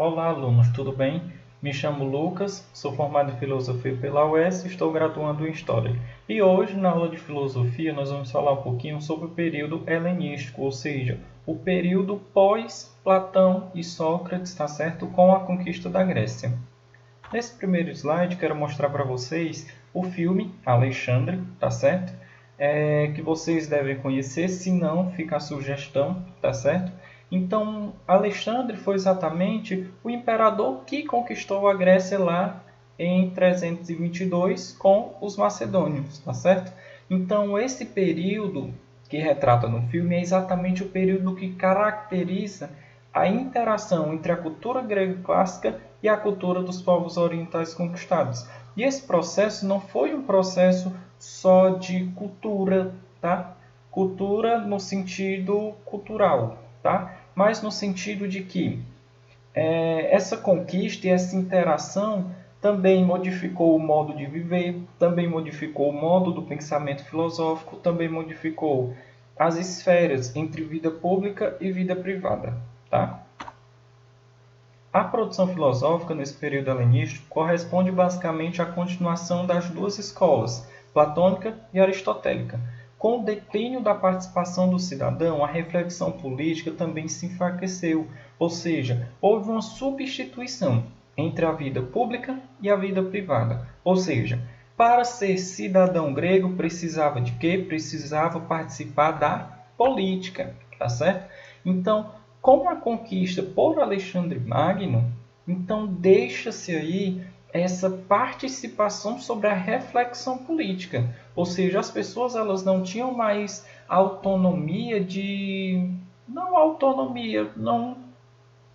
Olá, alunos, tudo bem? Me chamo Lucas, sou formado em Filosofia pela UES e estou graduando em História. E hoje, na aula de Filosofia, nós vamos falar um pouquinho sobre o período helenístico, ou seja, o período pós-Platão e Sócrates, tá certo? Com a conquista da Grécia. Nesse primeiro slide, quero mostrar para vocês o filme Alexandre, tá certo? Que vocês devem conhecer, se não, fica a sugestão, tá certo? Então, Alexandre foi exatamente o imperador que conquistou a Grécia lá em 322 com os macedônios, tá certo? Então, esse período que retrata no filme é exatamente o período que caracteriza a interação entre a cultura grega clássica e a cultura dos povos orientais conquistados. E esse processo não foi um processo só de cultura, tá? Cultura no sentido cultural, tá? Mas no sentido de que essa conquista e essa interação também modificou o modo de viver, também modificou o modo do pensamento filosófico, também modificou as esferas entre vida pública e vida privada, tá? A produção filosófica nesse período helenístico corresponde basicamente à continuação das duas escolas, platônica e aristotélica. Com o declínio da participação do cidadão, a reflexão política também se enfraqueceu, ou seja, houve uma substituição entre a vida pública e a vida privada. Ou seja, para ser cidadão grego precisava de quê? Precisava participar da política, tá certo? Então, com a conquista por Alexandre Magno, então deixa-se aí essa participação sobre a reflexão política. Ou seja, as pessoas elas não tinham mais autonomia de... Não autonomia, não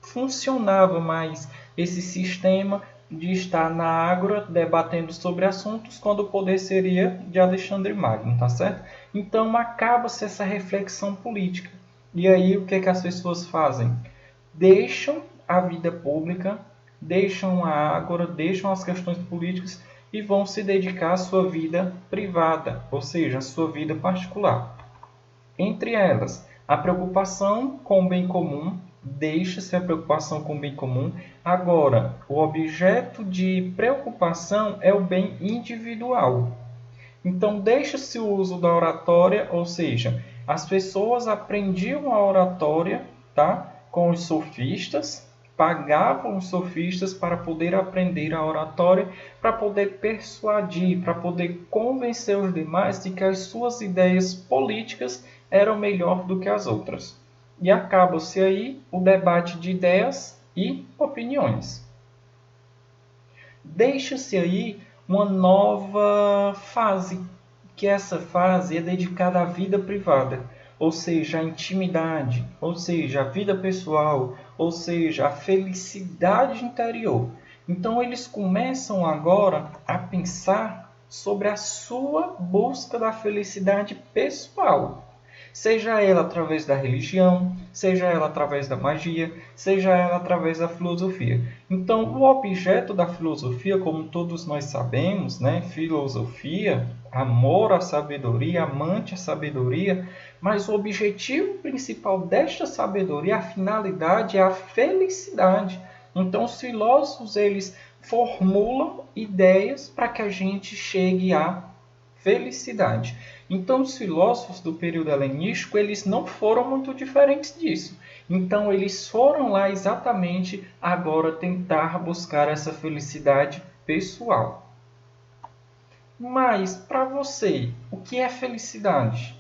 funcionava mais esse sistema de estar na ágora debatendo sobre assuntos quando o poder seria de Alexandre Magno, tá certo? Então acaba-se essa reflexão política. E aí o que é que as pessoas fazem? Deixam a vida pública, deixam a ágora, deixam as questões políticas e vão se dedicar à sua vida privada, ou seja, à sua vida particular. Entre elas, a preocupação com o bem comum, deixa-se a preocupação com o bem comum. Agora, o objeto de preocupação é o bem individual. Então, deixa-se o uso da oratória, ou seja, as pessoas aprendiam a oratória, tá? Com os sofistas, pagavam os sofistas para poder aprender a oratória, para poder persuadir, para poder convencer os demais de que as suas ideias políticas eram melhor do que as outras. E acaba-se aí o debate de ideias e opiniões. Deixa-se aí uma nova fase, que essa fase é dedicada à vida privada, ou seja, à intimidade, ou seja, à vida pessoal, ou seja, à felicidade interior. Então eles começam agora a pensar sobre a sua busca da felicidade pessoal. Seja ela através da religião, seja ela através da magia, seja ela através da filosofia. Então, o objeto da filosofia, como todos nós sabemos, né? Filosofia, amor à sabedoria, amante à sabedoria, mas o objetivo principal desta sabedoria, a finalidade é a felicidade. Então, os filósofos, eles formulam ideias para que a gente chegue à felicidade. Então, os filósofos do período helenístico, eles não foram muito diferentes disso. Então, eles foram lá exatamente agora tentar buscar essa felicidade pessoal. Mas, para você, o que é felicidade?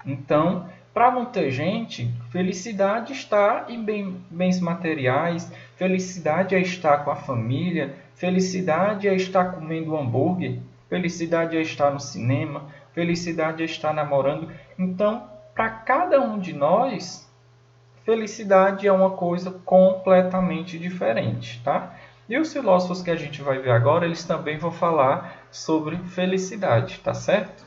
Então, para muita gente, felicidade está em bens materiais, felicidade é estar com a família, felicidade é estar comendo hambúrguer, felicidade é estar no cinema, felicidade é estar namorando. Então, para cada um de nós, felicidade é uma coisa completamente diferente, tá? E os filósofos que a gente vai ver agora, eles também vão falar sobre felicidade, tá certo?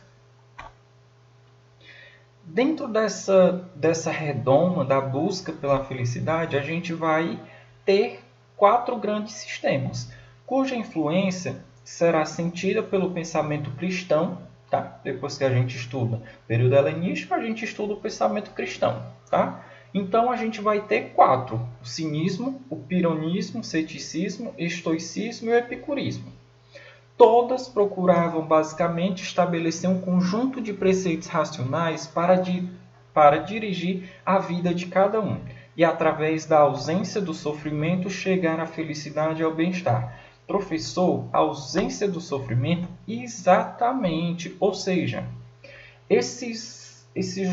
Dentro dessa redoma da busca pela felicidade, a gente vai ter 4 grandes sistemas, cuja influência será sentida pelo pensamento cristão, tá? Depois que a gente estuda o período helenístico, a gente estuda o pensamento cristão, tá? Então, a gente vai ter 4. O cinismo, o pyrrhonismo, o ceticismo, o estoicismo e o epicurismo. Todas procuravam basicamente estabelecer um conjunto de preceitos racionais para dirigir a vida de cada um e, através da ausência do sofrimento, chegar à felicidade e ao bem-estar. Professor, a ausência do sofrimento? Exatamente. Ou seja, esses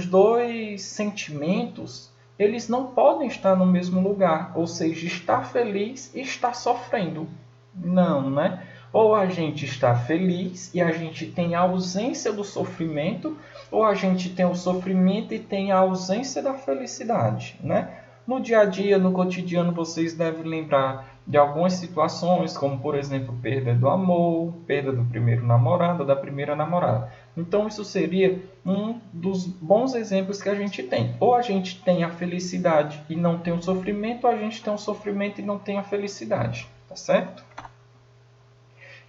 dois sentimentos, eles não podem estar no mesmo lugar. Ou seja, estar feliz e estar sofrendo. Não, né? Ou a gente está feliz e a gente tem a ausência do sofrimento, ou a gente tem o sofrimento e tem a ausência da felicidade, né? No dia a dia, no cotidiano, vocês devem lembrar de algumas situações, como, por exemplo, perda do amor, perda do primeiro namorado, da primeira namorada. Então, isso seria um dos bons exemplos que a gente tem. Ou a gente tem a felicidade e não tem o sofrimento, ou a gente tem o sofrimento e não tem a felicidade, tá certo?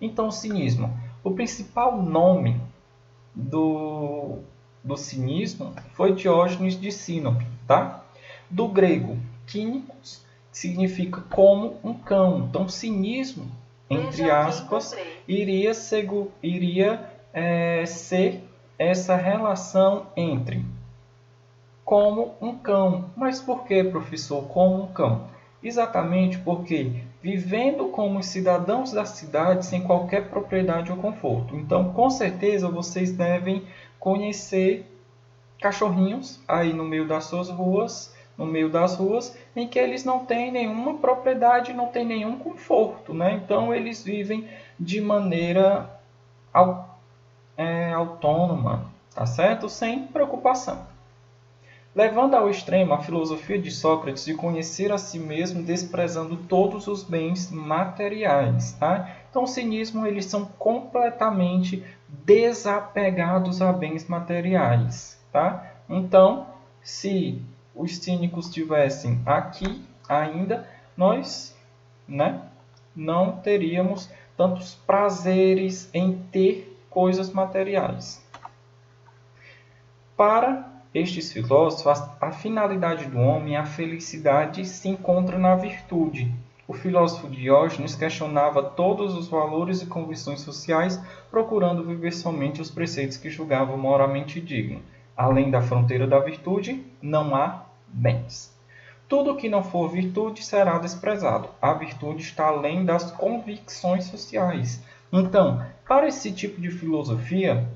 Então, o cinismo. O principal nome do cinismo foi Diógenes de Sinope, tá? Do grego, kínicos, significa como um cão. Então, cinismo, entre aspas, iria ser essa relação entre como um cão. Mas por que, professor, como um cão? Exatamente porque vivendo como cidadãos da cidade sem qualquer propriedade ou conforto. Então, com certeza, vocês devem conhecer cachorrinhos aí no meio das suas ruas, no meio das ruas, em que eles não têm nenhuma propriedade, não têm nenhum conforto, né? Então, eles vivem de maneira autônoma, tá certo? Sem preocupação. Levando ao extremo a filosofia de Sócrates de conhecer a si mesmo desprezando todos os bens materiais. Tá? Então, o cinismo, eles são completamente desapegados a bens materiais. Tá? Então, se os cínicos estivessem aqui ainda, nós, né, não teríamos tantos prazeres em ter coisas materiais. Para estes filósofos, a finalidade do homem, a felicidade, se encontra na virtude. O filósofo Diógenes questionava todos os valores e convicções sociais, procurando viver somente os preceitos que julgava moralmente digno. Além da fronteira da virtude, não há bens. Tudo que não for virtude será desprezado. A virtude está além das convicções sociais. Então, para esse tipo de filosofia,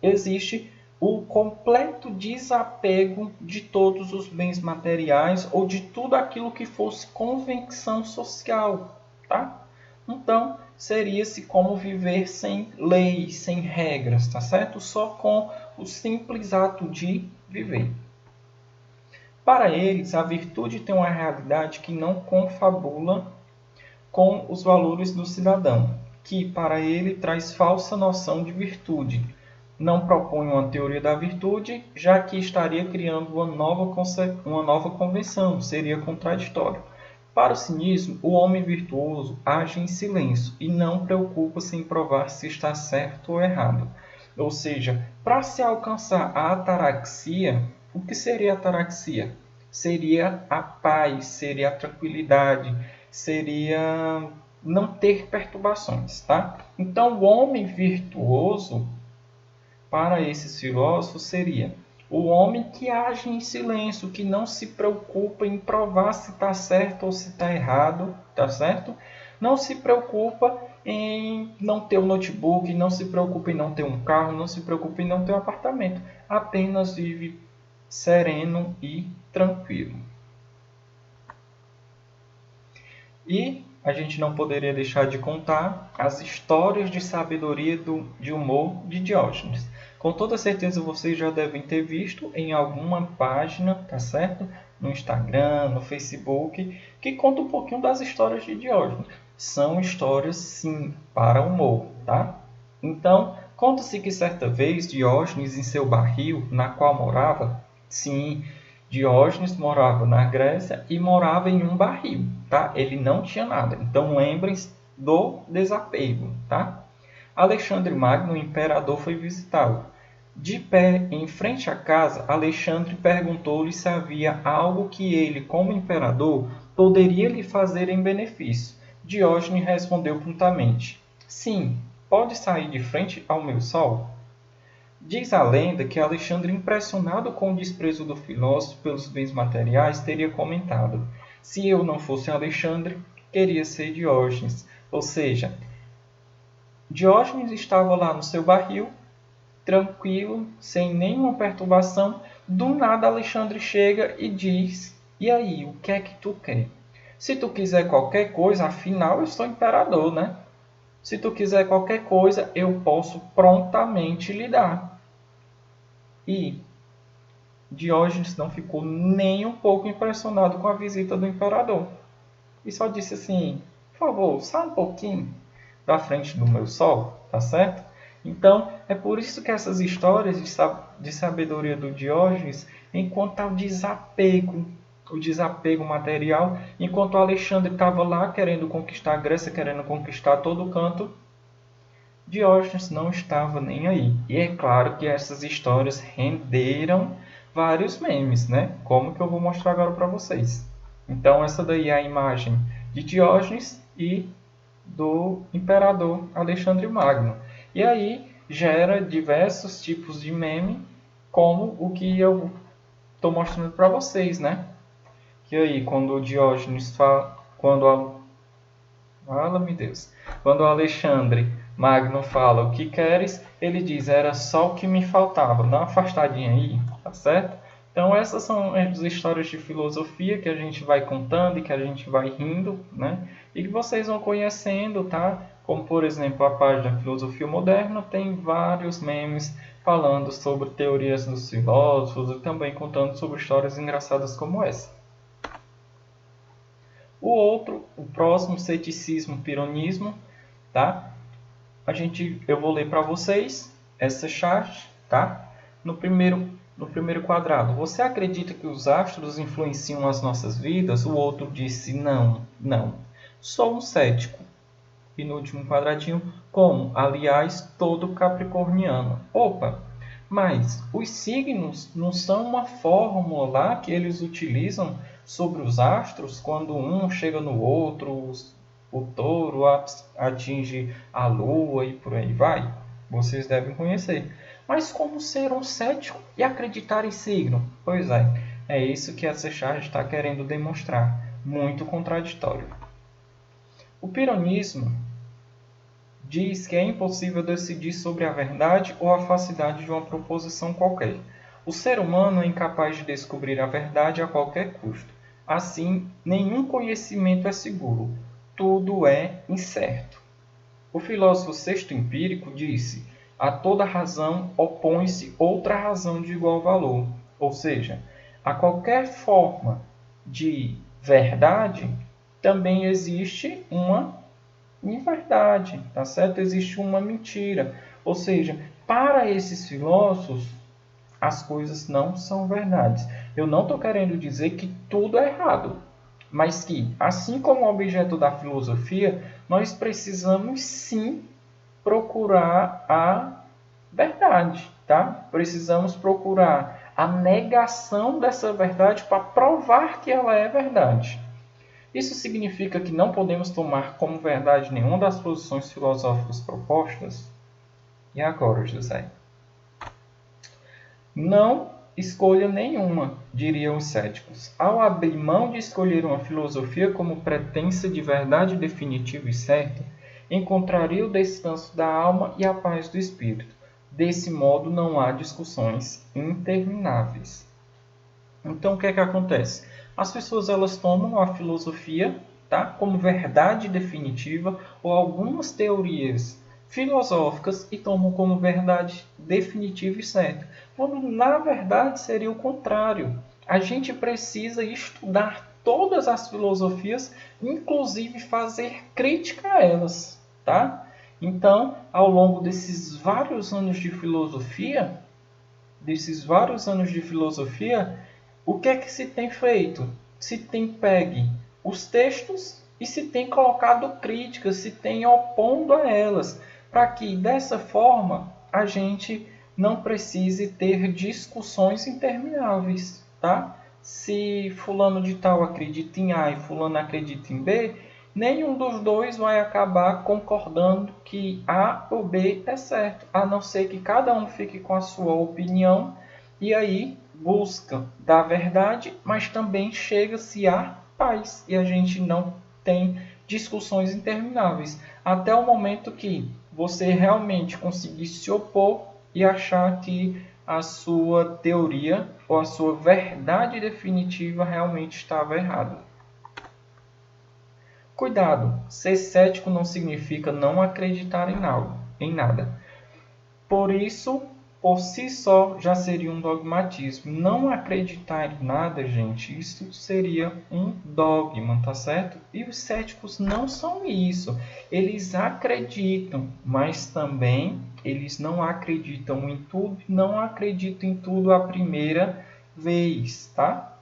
existe o completo desapego de todos os bens materiais ou de tudo aquilo que fosse convenção social, tá? Então, seria-se como viver sem leis, sem regras, tá certo? Só com o simples ato de viver. Para eles, a virtude tem uma realidade que não confabula com os valores do cidadão, que para ele traz falsa noção de virtude. Não propõe uma teoria da virtude, já que estaria criando uma nova convenção, seria contraditório. Para o cinismo, o homem virtuoso age em silêncio e não preocupa-se em provar se está certo ou errado. Ou seja, para se alcançar a ataraxia, o que seria a ataraxia? Seria a paz, seria a tranquilidade, seria não ter perturbações, tá? Então, o homem virtuoso, para esses filósofos, seria o homem que age em silêncio, que não se preocupa em provar se está certo ou se está errado, tá certo? Não se preocupa em não ter um notebook, não se preocupa em não ter um carro, não se preocupa em não ter um apartamento. Apenas vive sereno e tranquilo. E a gente não poderia deixar de contar as histórias de sabedoria de humor de Diógenes. Com toda certeza vocês já devem ter visto em alguma página, tá certo? No Instagram, no Facebook, que conta um pouquinho das histórias de Diógenes. São histórias, sim, para humor, tá? Então, conta-se que certa vez Diógenes, em seu barril, na qual morava, sim, Diógenes morava na Grécia e morava em um barril, tá? Ele não tinha nada. Então, lembrem-se do desapego, tá? Alexandre Magno, o imperador, foi visitá-lo. De pé em frente à casa, Alexandre perguntou-lhe se havia algo que ele, como imperador, poderia lhe fazer em benefício. Diógenes respondeu prontamente: Sim, pode sair de frente ao meu sol? Diz a lenda que Alexandre, impressionado com o desprezo do filósofo pelos bens materiais, teria comentado: Se eu não fosse Alexandre, queria ser Diógenes. Ou seja, Diógenes estava lá no seu barril, tranquilo, sem nenhuma perturbação. Do nada Alexandre chega e diz: E aí, o que é que tu quer? Se tu quiser qualquer coisa, afinal eu sou imperador, né? Se tu quiser qualquer coisa, eu posso prontamente lhe dar. E Diógenes não ficou nem um pouco impressionado com a visita do imperador. E só disse assim: Por favor, sai um pouquinho da frente do meu sol, tá certo? Então, é por isso que essas histórias de sabedoria do Diógenes, enquanto ao desapego, o desapego material, enquanto Alexandre estava lá querendo conquistar a Grécia, querendo conquistar todo o canto, Diógenes não estava nem aí. E é claro que essas histórias renderam vários memes, né? Como que eu vou mostrar agora para vocês. Então, essa daí é a imagem de Diógenes e do imperador Alexandre Magno. E aí gera diversos tipos de meme, como o que eu estou mostrando para vocês, né? Que aí, quando o Diógenes fala, fala-me Deus, quando o Alexandre Magno fala o que queres, ele diz, era só o que me faltava, dá uma afastadinha aí, tá certo? Então essas são as histórias de filosofia que a gente vai contando e que a gente vai rindo, né? E que vocês vão conhecendo, tá? Como por exemplo a página Filosofia Moderna tem vários memes falando sobre teorias dos filósofos e também contando sobre histórias engraçadas como essa. O próximo, ceticismo, pironismo, tá? Eu vou ler para vocês essa chart, tá? No primeiro quadrado, você acredita que os astros influenciam as nossas vidas? O outro disse não, não. Sou um cético. E no último quadradinho, como, aliás, todo capricorniano. Opa, mas os signos não são uma fórmula lá que eles utilizam sobre os astros quando um chega no outro, o touro atinge a lua e por aí vai? Vocês devem conhecer. Mas como ser um cético e acreditar em signo? Pois é isso que essa charge está querendo demonstrar. Muito contraditório. O pironismo diz que é impossível decidir sobre a verdade ou a falsidade de uma proposição qualquer. O ser humano é incapaz de descobrir a verdade a qualquer custo. Assim, nenhum conhecimento é seguro. Tudo é incerto. O filósofo sexto empírico disse: a toda razão opõe-se outra razão de igual valor. Ou seja, a qualquer forma de verdade também existe uma inverdade, tá certo? Existe uma mentira. Ou seja, para esses filósofos, as coisas não são verdades. Eu não estou querendo dizer que tudo é errado, mas que, assim como objeto da filosofia, nós precisamos sim procurar a verdade, tá? Precisamos procurar a negação dessa verdade para provar que ela é verdade. Isso significa que não podemos tomar como verdade nenhuma das posições filosóficas propostas? E agora, José? Não escolha nenhuma, diriam os céticos. Ao abrir mão de escolher uma filosofia como pretensa de verdade definitiva e certa, encontraria o descanso da alma e a paz do espírito. Desse modo, não há discussões intermináveis. Então, o que é que acontece? As pessoas elas tomam a filosofia, tá, como verdade definitiva ou algumas teorias filosóficas e tomam como verdade definitiva e certa, quando na verdade seria o contrário. A gente precisa estudar todas as filosofias, inclusive fazer crítica a elas, tá? Então, ao longo desses vários anos de filosofia, o que é que se tem feito? Se tem pegue os textos e se tem colocado críticas, se tem opondo a elas, para que dessa forma a gente não precise ter discussões intermináveis, tá? Se fulano de tal acredita em A e fulano acredita em B, nenhum dos dois vai acabar concordando que A ou B é certo, a não ser que cada um fique com a sua opinião e aí busca da verdade, mas também chega-se a paz e a gente não tem discussões intermináveis, até o momento que você realmente conseguir se opor e achar que a sua teoria ou a sua verdade definitiva realmente estava errada. Cuidado, ser cético não significa não acreditar em nada. Por isso, por si só, já seria um dogmatismo. Não acreditar em nada, gente, isso seria um dogma, tá certo? E os céticos não são isso. Eles acreditam, mas também eles não acreditam em tudo, não acreditam em tudo a primeira vez, tá?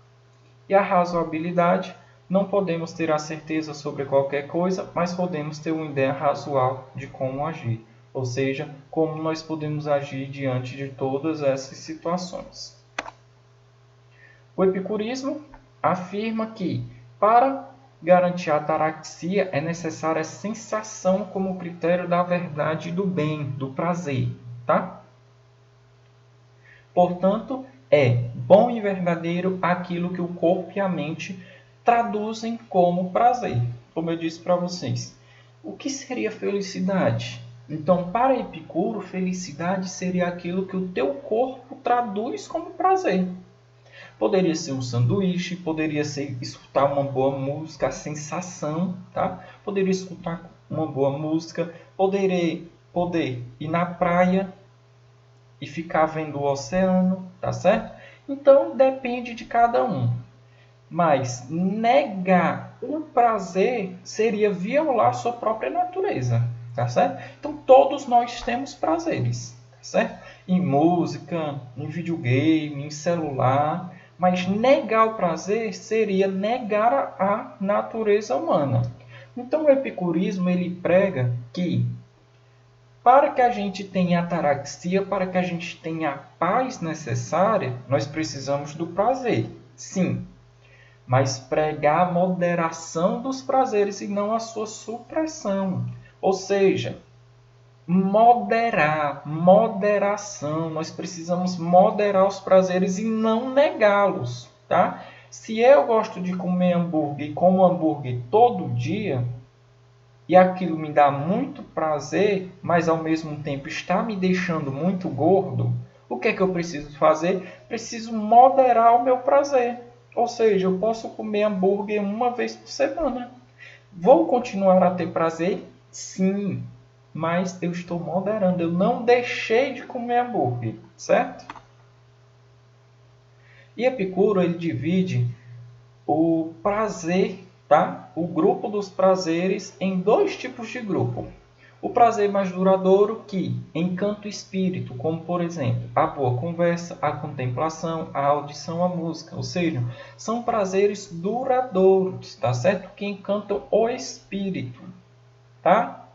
E a razoabilidade, não podemos ter a certeza sobre qualquer coisa, mas podemos ter uma ideia razoável de como agir. Ou seja, como nós podemos agir diante de todas essas situações. O epicurismo afirma que, para garantir a ataraxia, é necessária a sensação como critério da verdade e do bem, do prazer. Tá? Portanto, é bom e verdadeiro aquilo que o corpo e a mente traduzem como prazer. Como eu disse para vocês, o que seria felicidade? Então, para Epicuro, felicidade seria aquilo que o teu corpo traduz como prazer. Poderia ser um sanduíche, poderia ser escutar uma boa música, a sensação, tá? Poderia escutar uma boa música, poder ir na praia e ficar vendo o oceano, tá certo? Então, depende de cada um. Mas negar o prazer seria violar sua própria natureza, tá certo? Então todos nós temos prazeres, tá certo? Em música, em videogame, em celular, mas negar o prazer seria negar a natureza humana. Então o epicurismo ele prega que para que a gente tenha ataraxia, para que a gente tenha a paz necessária, nós precisamos do prazer. Sim, mas pregar a moderação dos prazeres e não a sua supressão. Ou seja, moderação. Nós precisamos moderar os prazeres e não negá-los, tá? Se eu gosto de comer hambúrguer e como hambúrguer todo dia, e aquilo me dá muito prazer, mas ao mesmo tempo está me deixando muito gordo, o que é que eu preciso fazer? Preciso moderar o meu prazer. Ou seja, eu posso comer hambúrguer uma vez por semana. Vou continuar a ter prazer? Sim, mas eu estou moderando. Eu não deixei de comer hambúrguer, certo? E Epicuro ele divide o prazer, tá? O grupo dos prazeres em dois tipos de grupo. O prazer mais duradouro que encanta o espírito, como por exemplo, a boa conversa, a contemplação, a audição, a música. Ou seja, são prazeres duradouros, tá certo? Que encantam o espírito, tá?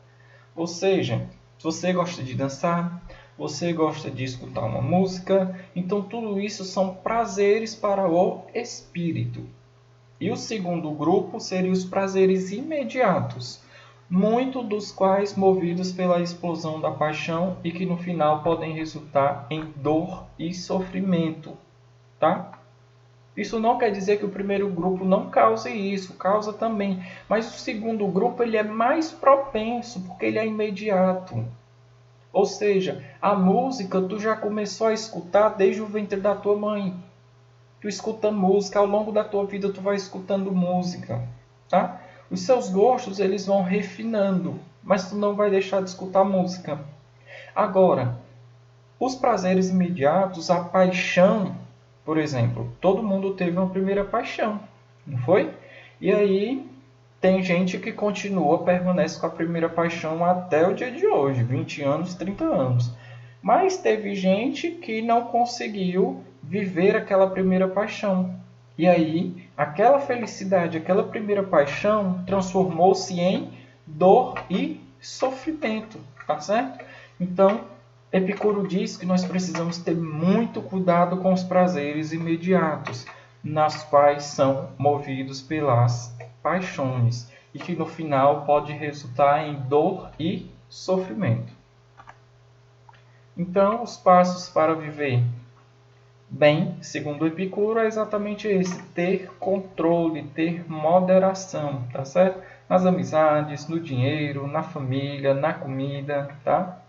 Ou seja, se você gosta de dançar, você gosta de escutar uma música, então tudo isso são prazeres para o espírito. E o segundo grupo seriam os prazeres imediatos, muitos dos quais movidos pela explosão da paixão e que no final podem resultar em dor e sofrimento, tá? Isso não quer dizer que o primeiro grupo não cause isso, causa também, mas o segundo grupo ele é mais propenso porque ele é imediato. Ou seja, a música tu já começou a escutar desde o ventre da tua mãe. Tu escuta música, ao longo da tua vida tu vai escutando música, tá? Os seus gostos eles vão refinando, mas tu não vai deixar de escutar música. Agora, os prazeres imediatos, a paixão, por exemplo, todo mundo teve uma primeira paixão, não foi? E aí tem gente que continua, permanece com a primeira paixão até o dia de hoje, 20 anos, 30 anos. Mas teve gente que não conseguiu viver aquela primeira paixão. E aí, aquela felicidade, aquela primeira paixão transformou-se em dor e sofrimento, tá certo? Então, Epicuro diz que nós precisamos ter muito cuidado com os prazeres imediatos, nas quais são movidos pelas paixões, e que no final pode resultar em dor e sofrimento. Então, os passos para viver bem, segundo Epicuro, é exatamente esse: ter controle, ter moderação, tá certo? Nas amizades, no dinheiro, na família, na comida, tá?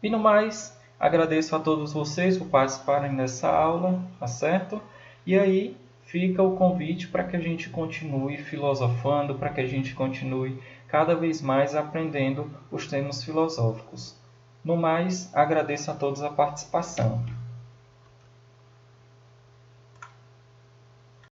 E no mais, agradeço a todos vocês por participarem dessa aula, tá certo? E aí fica o convite para que a gente continue filosofando, para que a gente continue cada vez mais aprendendo os temas filosóficos. No mais, agradeço a todos a participação.